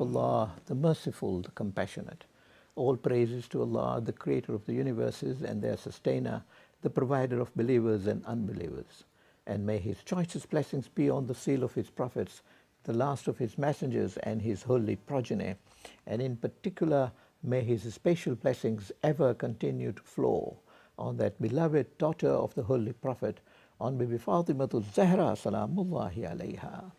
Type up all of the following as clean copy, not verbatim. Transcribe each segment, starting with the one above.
Allah, the Merciful, the Compassionate. All praises to Allah, the Creator of the universes and their Sustainer, the Provider of believers and unbelievers. And may His choicest blessings be on the seal of His prophets, the last of His messengers and His holy progeny. And in particular, may His special blessings ever continue to flow on that beloved daughter of the Holy Prophet, on Bibi Fatimas Zahra Salamullahi alayha.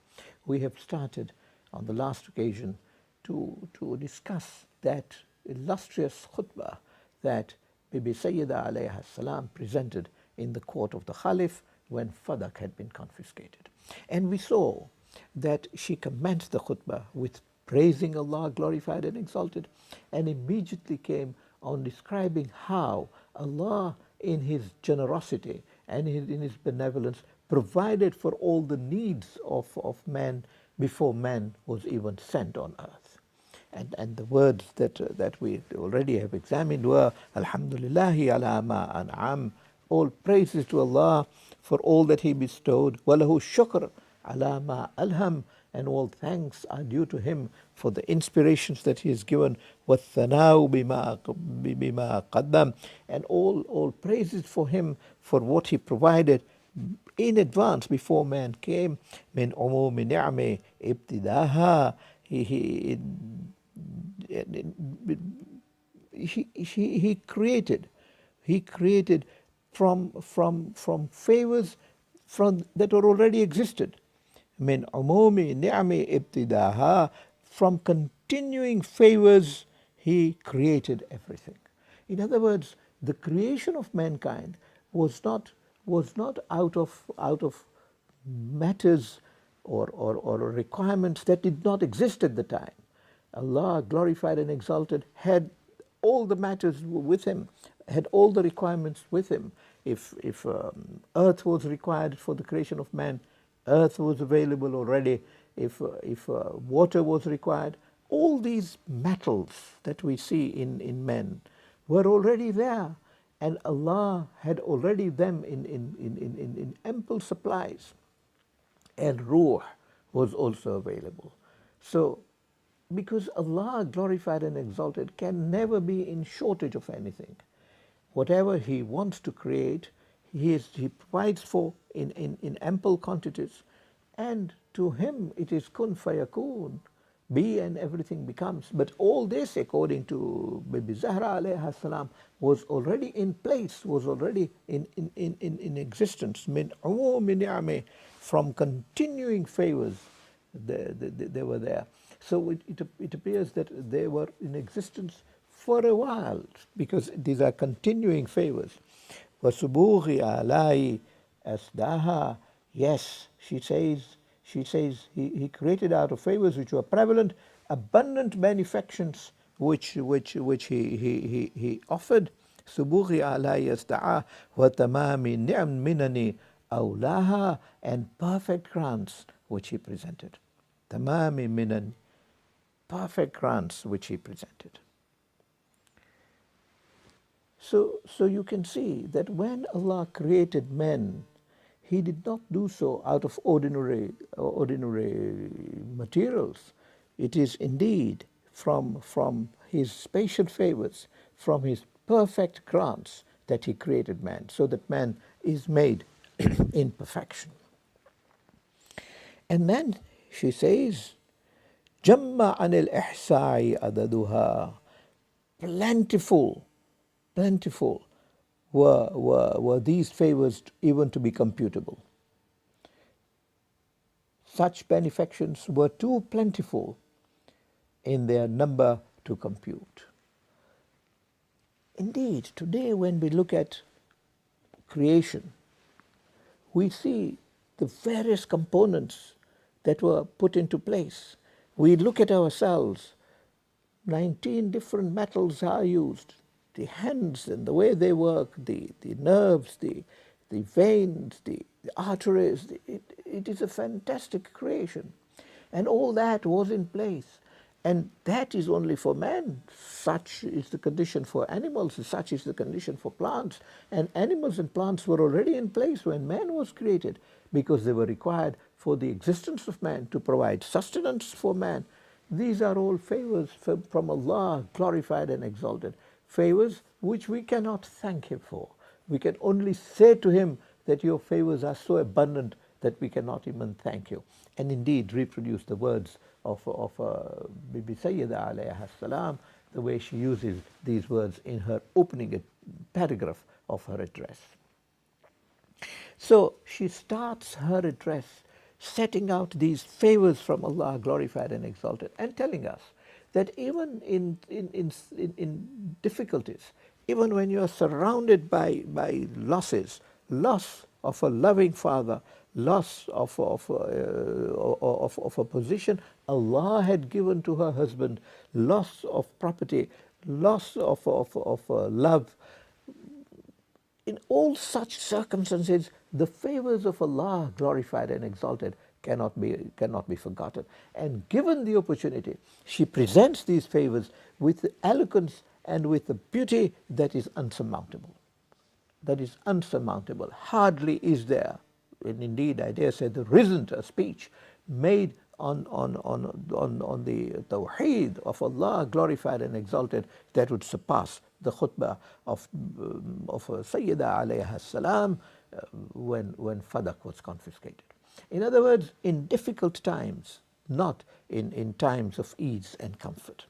We have started on the last occasion to discuss that illustrious khutbah that Bibi Sayyida alayha salam presented in the court of the Khalif when Fadak had been confiscated. And we saw that she commenced the khutbah with praising Allah, glorified and exalted, and immediately came on describing how Allah, in His generosity and in His benevolence, provided for all the needs of man before man was even sent on earth. And the words that we already have examined were Alhamdulillahi ala ma an'am, all praises to Allah for all that He bestowed, walahu shukr ala ma alham, and all thanks are due to Him for the inspirations that He has given, وَالثَّنَاءُ بِمَا قَدَّمْ, and all praises for Him for what He provided in advance before man came. مِنْ عُمُومِ نِعْمِ ابْتِدَاهَا, He created from favors that were already existed. Min umumi ni'ami ibtidaha, from continuing favors He created everything. In other words, the creation of mankind was not out of matters or requirements that did not exist at the time. Allah, glorified and exalted, had all the matters with Him, had all the requirements with Him. If earth was required for the creation of man, earth was available already. If water was required, all these metals that we see in men were already there, and Allah had already them in ample supplies. And ruh was also available. So, because Allah, glorified and exalted, can never be in shortage of anything. Whatever He wants to create, He provides for in ample quantities, and to Him it is kun fayakun, be and everything becomes. But all this, according to Bibi Zahra alayha salam, was already in place, was already in existence. Min umumi ni'ami, from continuing favors, they were there. So it appears that they were in existence for a while, because these are continuing favors. وَسُبُوغِ آلَاءِ أَسْدَاهَا, yes, she says he created out of favors which were prevalent, abundant benefactions which he offered. سُبُوغِ آلَاءِ أَسْدَاهَا وَتَمَامِ نِعْمٍ مِنَنِ أَوْلَاهَا, and perfect grants which He presented. تَمَامِ مِنَنِ, perfect grants which He presented. So you can see that when Allah created men, He did not do so out of ordinary materials. It is indeed from His special favors, from His perfect grants, that He created man, so that man is made in perfection. And then she says, Jamma anil ihsa'i adaduha, plentiful were these favors even to be computable. Such benefactions were too plentiful in their number to compute. Indeed, today when we look at creation, we see the various components that were put into place. We look at ourselves, 19 different metals are used. The hands and the way they work, the nerves, the veins, the arteries, it is a fantastic creation. And all that was in place. And that is only for man. Such is the condition for animals, such is the condition for plants. And animals and plants were already in place when man was created, because they were required for the existence of man, to provide sustenance for man. These are all favors from Allah, glorified and exalted. Favors which we cannot thank Him for. We can only say to Him that your favors are so abundant that we cannot even thank you. And indeed reproduce the words of Bibi Sayyida alayha salam, the way she uses these words in her opening paragraph of her address. So she starts her address setting out these favors from Allah, glorified and exalted, and telling us that even in difficulties, even when you are surrounded by losses, loss of a loving father, loss of a position Allah had given to her husband, loss of property, loss of love, in all such circumstances, the favors of Allah, glorified and exalted, cannot be forgotten. And given the opportunity, she presents these favors with the eloquence and with the beauty that is unsurmountable. That is unsurmountable. Hardly is there, and indeed I dare say there isn't a speech made on the Tawheed of Allah, glorified and exalted, that would surpass the khutbah of Sayyida alayha salam when Fadak was confiscated. In other words, in difficult times, not in times of ease and comfort.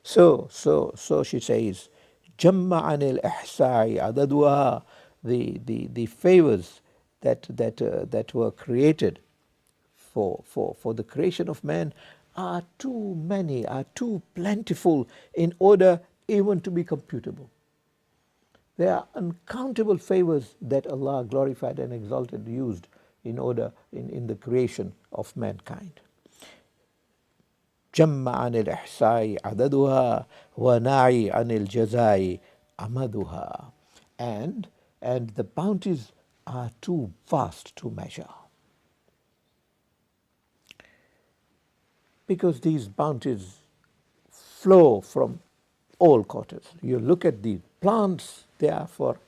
So she says, Jamma anil ihsa'i adaduha, the favors that were created for the creation of man are too many, are too plentiful in order even to be computable. There are uncountable favors that Allah, glorified and exalted, used in the creation of mankind. Jamma anil ihsa'i adaduha wa na'i anil jazai amaduha. And the bounties are too vast to measure. Because these bounties flow from all quarters. You look at the plants, they are for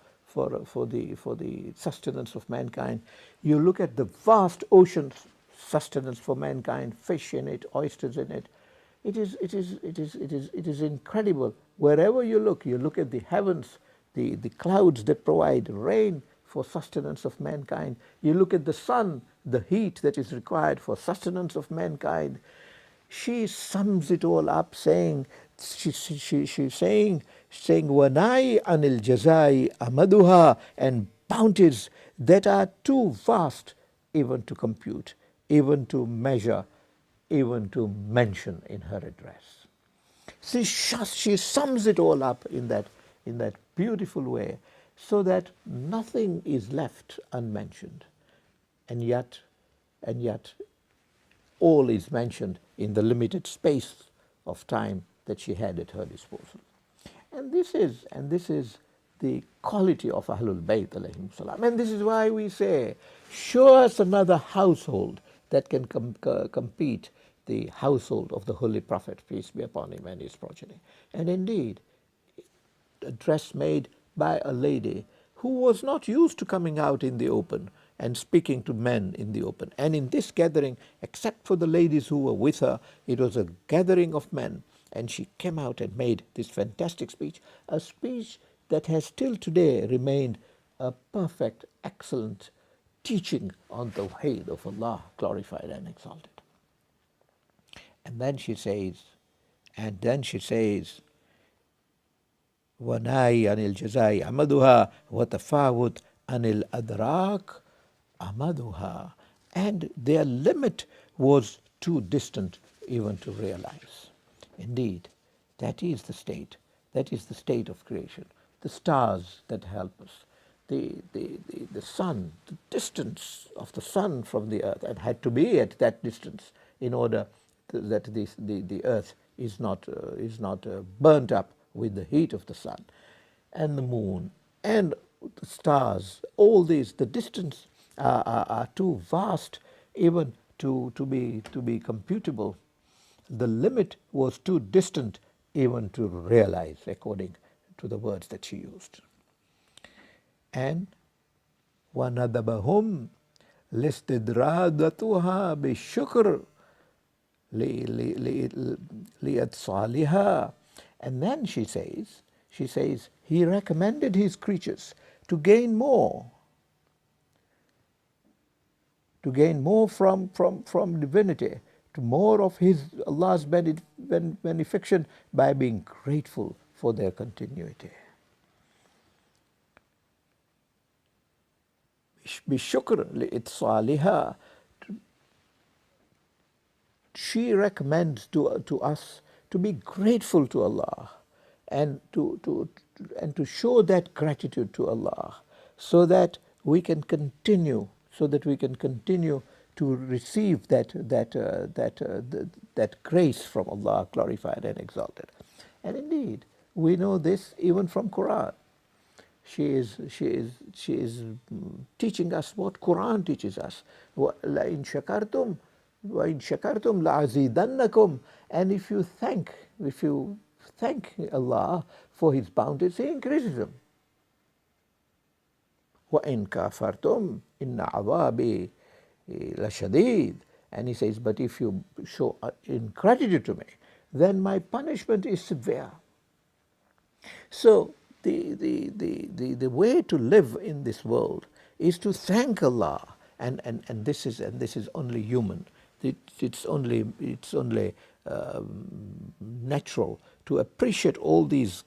the sustenance of mankind. You look at the vast oceans, sustenance for mankind, fish in it, oysters in it. It is incredible. Wherever you look at the heavens, the clouds that provide rain for sustenance of mankind. You look at the sun, the heat that is required for sustenance of mankind. She sums it all up, saying, she's saying, "Wanai anil jazai amaduha," and bounties that are too vast even to compute, even to measure, even to mention in her address. She sums it all up in that beautiful way, so that nothing is left unmentioned, and yet all is mentioned in the limited space of time that she had at her disposal. And this is the quality of Ahlul Bayt alayhim salam. And this is why we say, show us another household that can compete the household of the Holy Prophet, peace be upon him, and his progeny. And indeed, a dress made by a lady who was not used to coming out in the open and speaking to men in the open. And in this gathering, except for the ladies who were with her, it was a gathering of men. And she came out and made this fantastic speech, a speech that has till today remained a perfect, excellent teaching on the Tawheed of Allah, glorified and exalted. And then she says, وَنَاي عَنِ الْجَزَاءِ أَمَدُهَا وَتَفَاوُتْ عَنِ الْأَدْرَاكِ أَمَدُهَا. And their limit was too distant even to realize. Indeed, that is the state of creation. The stars that help us, the sun, the distance of the sun from the earth, and had to be at that distance in order that the earth is not burnt up with the heat of the sun, and the moon and the stars. All these, the distance are too vast even to be computable. The limit was too distant even to realize, according to the words that she used. And وَنَدَبَهُمْ لِسْتِدْرَادَتُهَا بِالشُّكْرِ لِإِدْصَالِهَا. And then she says, he recommended his creatures to gain more from divinity, to more of his Allah's benefaction by being grateful for their continuity. بِالشُّكْرِ لِإِدْصَالِهَا. She recommends to us to be grateful to Allah and to show that gratitude to Allah, so that we can continue to receive that grace from Allah, glorified and exalted. And indeed, we know this even from Quran. She is teaching us what Quran teaches us. لَإِن شَكَرْتُمْ وَإِن شَكَرْتُمْ لَأَزِيدَنَّكُمْ. And if you thank Allah for His bounties, He increases them. وَإِن كَفَرْتُمْ إِنَّ عَذَابِي لَشَدِيدٌ. And He says, but if you show ingratitude to me, then my punishment is severe. So the way to live in this world is to thank Allah, and this is only human. It's only natural to appreciate all these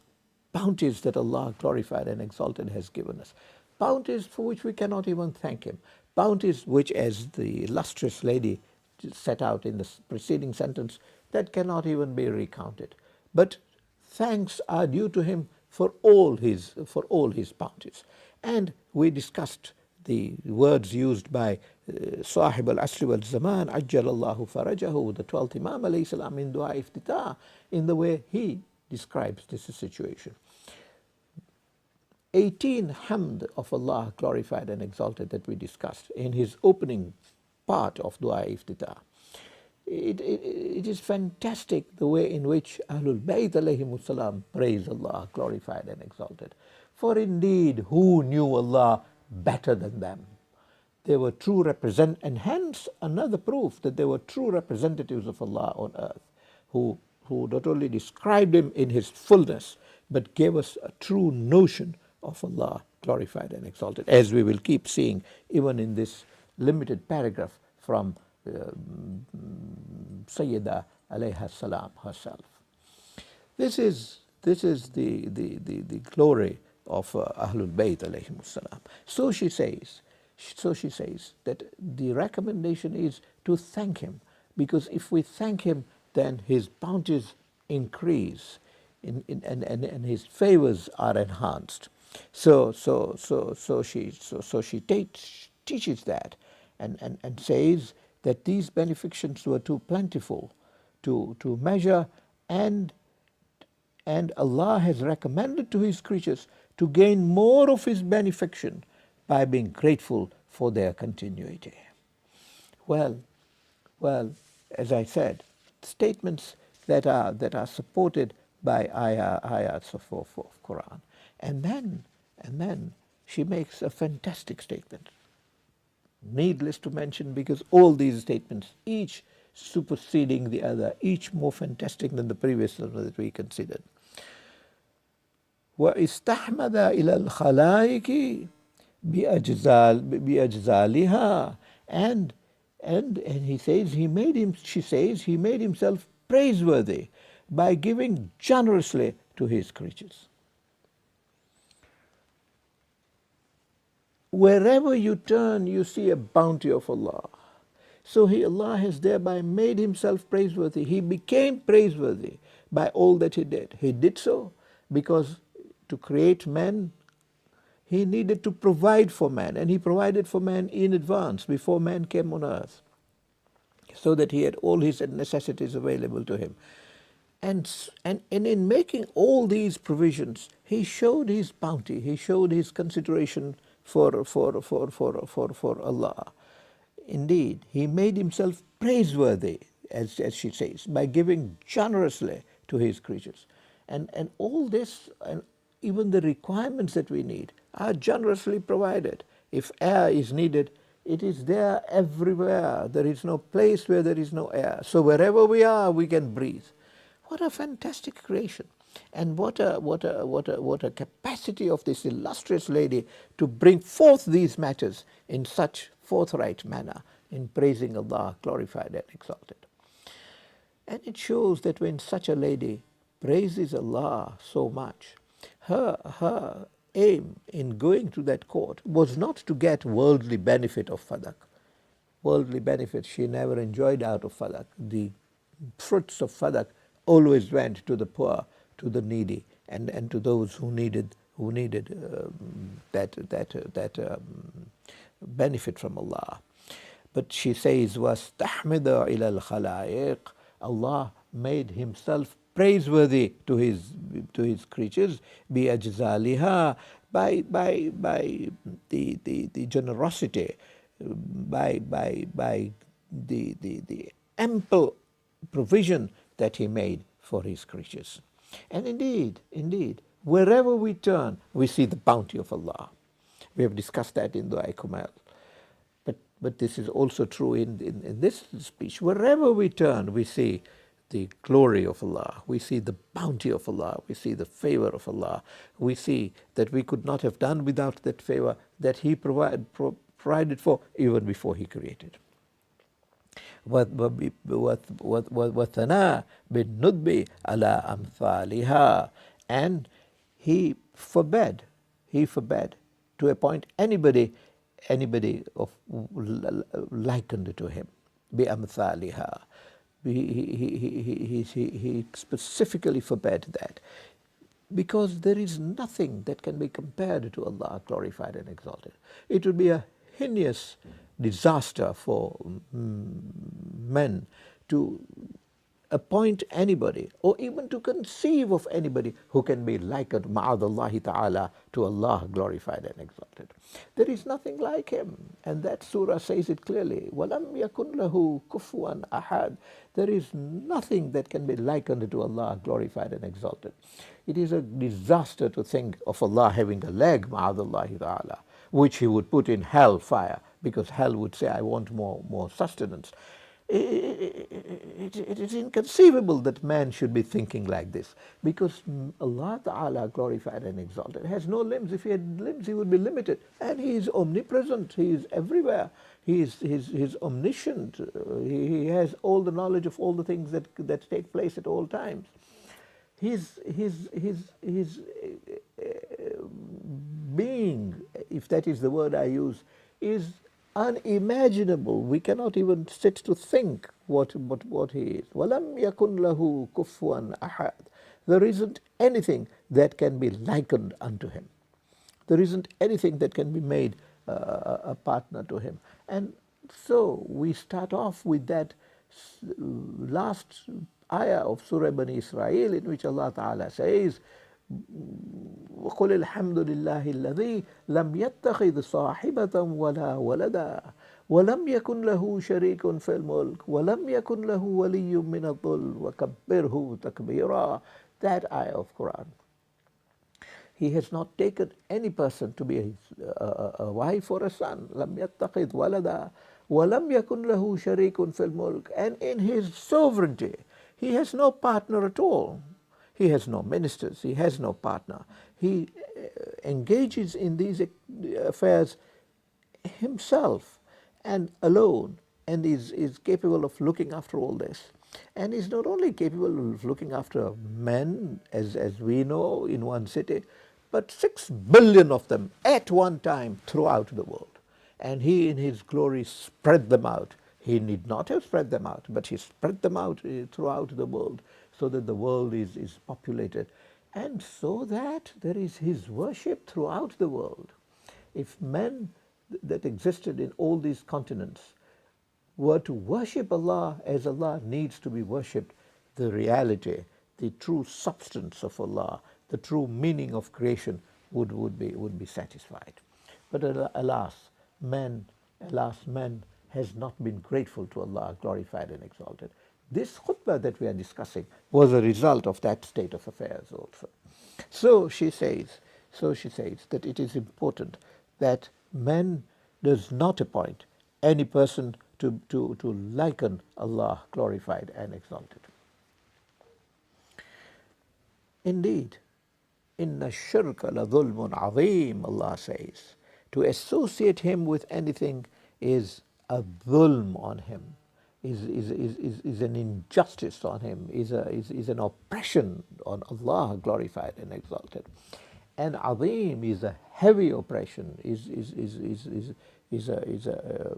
bounties that Allah, glorified and exalted, has given us. Bounties for which we cannot even thank Him. Bounties which, as the illustrious lady set out in the preceding sentence, that cannot even be recounted. But thanks are due to Him for all his bounties. And we discussed the words used by Sahib al-Asri wal-Zaman, Ajjal Allahu Farajahu, the 12th Imam alayhi salam, in Dua Iftitah, in the way he describes this situation. 18 hamd of Allah, glorified and exalted, that we discussed in his opening part of Dua Iftitah. It is fantastic the way in which Ahlul Bayt alayhimus salam praise Allah, glorified and exalted. For indeed, who knew Allah better than them? They were true and hence another proof that they were true representatives of Allah on earth, who not only described Him in His fullness, but gave us a true notion of Allah, glorified and exalted, as we will keep seeing even in this limited paragraph from Sayyidah alayha salam herself. This is the glory of Ahlul Bayt alayhimus salam. So she says that the recommendation is to thank Him, because if we thank Him, then His bounties increase and His favors are enhanced. So she teaches that and says that these benefactions were too plentiful to measure, and Allah has recommended to His creatures to gain more of His benefaction by being grateful for their continuity. Well, as I said, statements that are supported by ayats of Quran, and then she makes a fantastic statement. Needless to mention, because all these statements, each superseding the other, each more fantastic than the previous one that we considered. وَإِسْتَحْمَدَ إِلَى الْخَلَائِقِ بِأَجْزَالِهَا. And she says, he made himself praiseworthy by giving generously to his creatures. Wherever you turn, you see a bounty of Allah. So Allah has thereby made Himself praiseworthy. He became praiseworthy by all that He did. He did so because to create man, He needed to provide for man, and He provided for man in advance before man came on earth, so that he had all his necessities available to him. And in making all these provisions, He showed His bounty. He showed His consideration for Allah. Indeed, He made Himself praiseworthy, as she says, by giving generously to His creatures. And all this, and even the requirements that we need, are generously provided. If air is needed, It is there everywhere. There is no place where there is no air. So wherever we are, we can breathe. What a fantastic creation. And what a capacity of this illustrious lady to bring forth these matters in such forthright manner, in praising Allah, glorified and exalted. And it shows that when such a lady praises Allah so much, her aim in going to that court was not to get worldly benefit of fadak. Worldly benefit she never enjoyed out of fadak. The fruits of fadak always went to the poor, to the needy, and to those who needed that benefit from Allah. But she says, وَاسْتَحْمِدَ إِلَى الْخَلَائِقِ, Allah made himself praiseworthy to his creatures, بِأَجْزَالِهَا, by the generosity, by the ample provision that he made for his creatures. And indeed, wherever we turn, we see the bounty of Allah. We have discussed that in Dua Kumail. But this is also true in this speech. Wherever we turn, we see the glory of Allah. We see the bounty of Allah. We see the favor of Allah. We see that we could not have done without that favor that He provided for even before He created. وَثَنَا بِالنُّدْبِ عَلَىٰ أَمْثَالِهَا. And He forbade to appoint anybody of likened to him. بِأَمْثَالِهَا. He specifically forbade that, because there is nothing that can be compared to Allah, glorified and exalted. It would be a heinous disaster for men to appoint anybody or even to conceive of anybody who can be likened, ma'adallahi ta'ala, to Allah, glorified and exalted. There is nothing like him, and that surah says it clearly. وَلَمْ يَكُنْ لَهُ كُفُوًا أَحَدٌ. There is nothing that can be likened to Allah, glorified and exalted. It is a disaster to think of Allah having a leg, ma'adallahi ta'ala, which He would put in hell fire, because hell would say, I want more sustenance. It is inconceivable that man should be thinking like this, because Allah Ta'ala, glorified and exalted, has no limbs. If He had limbs, He would be limited. And He is omnipresent. He is everywhere. He is omniscient. He has all the knowledge of all the things that take place at all times. His being, if that is the word I use, is unimaginable. We cannot even sit to think what He is. وَلَمْ يَكُنْ لَهُ كُفُوًا أَحَدٌ. There isn't anything that can be likened unto Him. There isn't anything that can be made a partner to Him. And so we start off with that last ayah of Surah Bani Israel, in which Allah Ta'ala says, وَقُلِ الْحَمْدُ لِلَّهِ الَّذِي لَمْ يَتَّخِذْ صَاحِبَةً وَلَا وَلَدًا وَلَمْ يَكُنْ لَهُ شَرِيكٌ فِي الْمُلْكِ وَلَمْ يَكُنْ لَهُ وَلِيٌّ مِّنَ الظُّلْمِ وَكَبِّرْهُ تَكْبِيرًا. That ayah of Quran. He has not taken any person to be a wife or a son. لَمْ يَتَّخِذْ وَلَدًا وَلَمْ يَكُنْ لَهُ شَرِيكٌ فِي الْمُلْكِ. And in His sovereignty, He has no partner at all. He has no ministers. He has no partner. He engages in these affairs Himself and alone, and is capable of looking after all this. And is not only capable of looking after men, as we know, in one city, but 6 billion of them at one time throughout the world. And He in His glory spread them out. He need not have spread them out, but He spread them out throughout the world, so that the world is populated, and so that there is His worship throughout the world. If men that existed in all these continents were to worship Allah as Allah needs to be worshipped, the reality, the true substance of Allah, the true meaning of creation would be satisfied. But alas, man has not been grateful to Allah, glorified and exalted. This khutbah that we are discussing was a result of that state of affairs also. So she says that it is important that man does not appoint any person to liken Allah glorified and exalted. Indeed, inna shirka la dhulmun azim, Allah says. To associate him with anything is a dhulm on him, is an injustice on him, is an oppression on Allah glorified and exalted. And azim is a heavy oppression, is a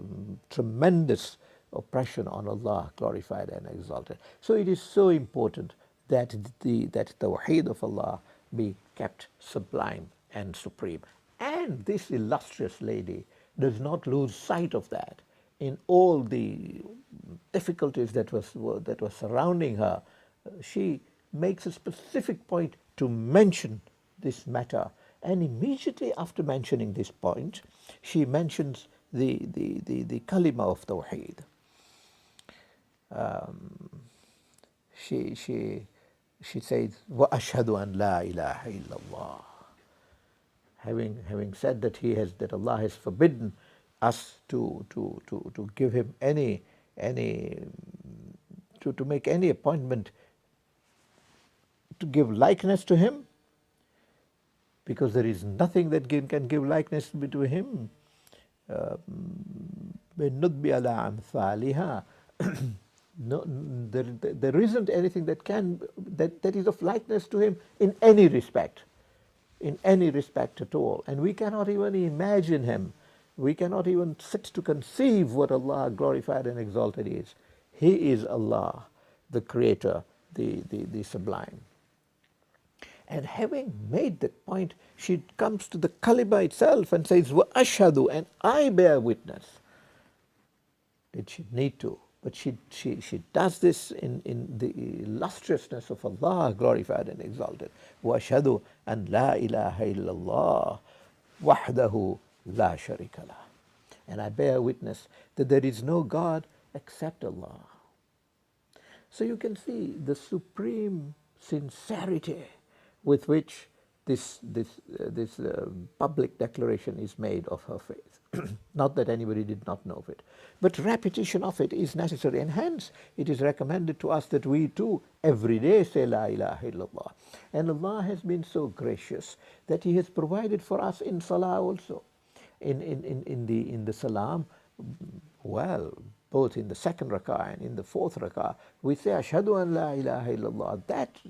tremendous oppression on Allah glorified and exalted. So it is so important that the Tawheed of Allah be kept sublime and supreme. And this illustrious lady does not lose sight of that in all the difficulties that was surrounding her. She makes a specific point to mention this matter, and immediately after mentioning this point, she mentions the kalima of Tawheed. She says, "Wa ashhadu an la ilaha illallah." Having said that Allah has forbidden us to give him to make any appointment to give likeness to him, because there is nothing that can give likeness to him. No, there isn't anything that is of likeness to him in any respect at all. And we cannot even imagine him. We cannot even sit to conceive what Allah glorified and exalted is. He is Allah, the Creator, the Sublime. And having made that point, she comes to the kalima itself and says, "Wa ashhadu," and I bear witness. It should need to, but she does this in the illustriousness of Allah glorified and exalted. "Wa ashhadu an la ilaha illallah wahdahu la sharika lah." And I bear witness that there is no God except Allah. So you can see the supreme sincerity with which this public declaration is made of her faith. Not that anybody did not know of it, but repetition of it is necessary, and hence it is recommended to us that we too every day say La ilaha illallah. And Allah has been so gracious that He has provided for us in Salah also, in the Salam. Well, both in the second rak'ah and in the fourth rak'ah, we say Ashhadu an la ilaha illallah. That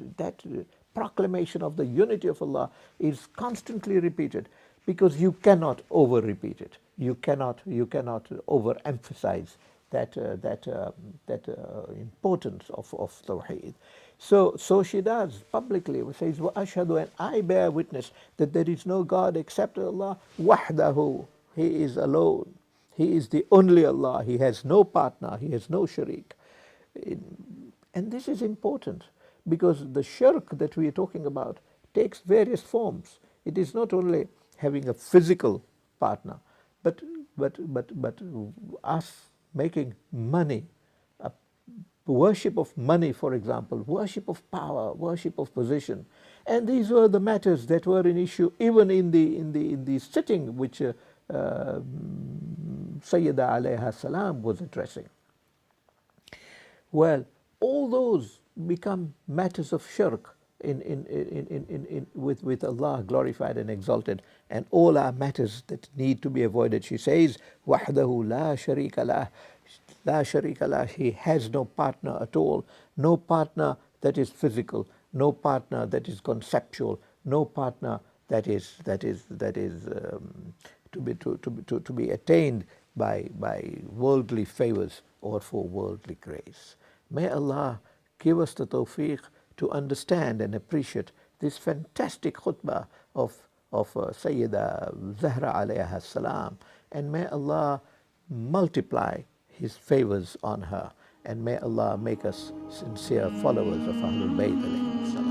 proclamation of the unity of Allah is constantly repeated, because you cannot over repeat it. You cannot overemphasize that importance of Tawheed. So she does publicly. She says, "Wa ashhadu," and I bear witness that there is no God except Allah. Wahdahu, He is alone. He is the only Allah. He has no partner. He has no sharik. And this is important, because the shirk that we are talking about takes various forms. It is not only having a physical partner, but us making money, worship of money, for example, worship of power, worship of position. And these were the matters that were an issue even in the sitting which Sayyida alayha salam was addressing. Well, all those become matters of shirk with Allah glorified and exalted, and all are matters that need to be avoided. She says, "Wahdahu la sharika lah." La sharika lah, He has no partner at all, no partner that is physical, no partner that is conceptual, no partner that is to be attained by worldly favors or for worldly grace. May Allah give us the tawfiq to understand and appreciate this fantastic khutbah of Sayyida Zahra alayha salam, and may Allah multiply His favors on her, and may Allah make us sincere followers of Ahlul Bayt alayhi salam.